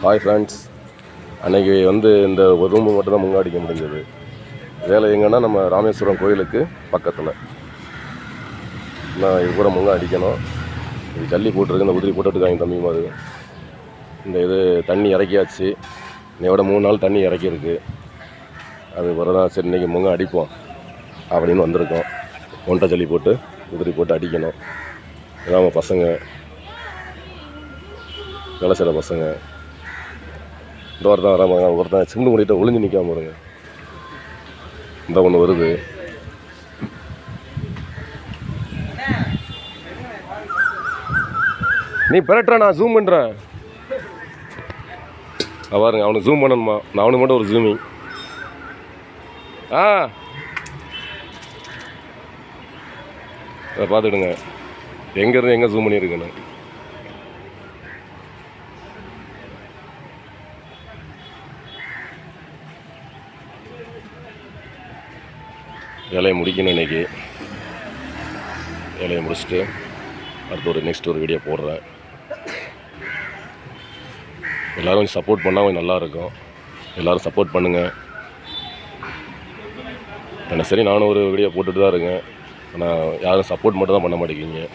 Hi friends, அன்றைக்கி இந்த ஒரு ரூமு மட்டும் தான் முங்க அடிக்க முடிஞ்சது. வேலை எங்கன்னா நம்ம ராமேஸ்வரம் கோயிலுக்கு பக்கத்தில். நான் இது கூட முங்க அடிக்கணும். இது ஜல்லி போட்டிருக்கு, இந்த உதிரி போட்டுட்டுருக்காங்க தம்பி மாதிரி. இந்த இது தண்ணி இறக்கியாச்சு. இன்னையோட 3 நாள் தண்ணி இறக்கியிருக்கு. அது பிறதான் சரி இன்றைக்கி முங்க அடிப்போம் அப்படின்னு வந்திருக்கோம். ஒன்றை ஜல்லி போட்டு உதிரி போட்டு அடிக்கணும். இதான் பசங்க, வேலை செய்கிற பசங்க. இந்த ஒருத்தன் வராங்க, ஒருத்தன் சிமெண்ட் மூடிட்டு ஒளிஞ்சு நிற்காம பாருங்க. இந்த ஒன்று வருது. நீ பெரட்டுற, நான் ஜூம் பண்ணுறேன். பாருங்க, அவனுக்கு ஜூம் பண்ணணுமா? நான் அவனுக்கு மட்டும் ஒரு ஜூமிங். அதை பார்த்துடுங்க எங்கேருந்து எங்கே ஜூம் பண்ணியிருக்கேன்னு. வேலையை முடிக்கணும். இன்றைக்கி வேலையை முடிச்சுட்டு அடுத்து நெக்ஸ்ட் ஒரு வீடியோ போடுறேன். எல்லோரும் கொஞ்சம் சப்போர்ட் பண்ணால் கொஞ்சம் நல்லாயிருக்கும். எல்லோரும் சப்போர்ட் பண்ணுங்கள். சரி, நானும் ஒரு வீடியோ போட்டுட்டு தான் இருக்கேன். ஆனால் யாரும் சப்போர்ட் மட்டும் தான் பண்ண மாட்டேங்கிங்க.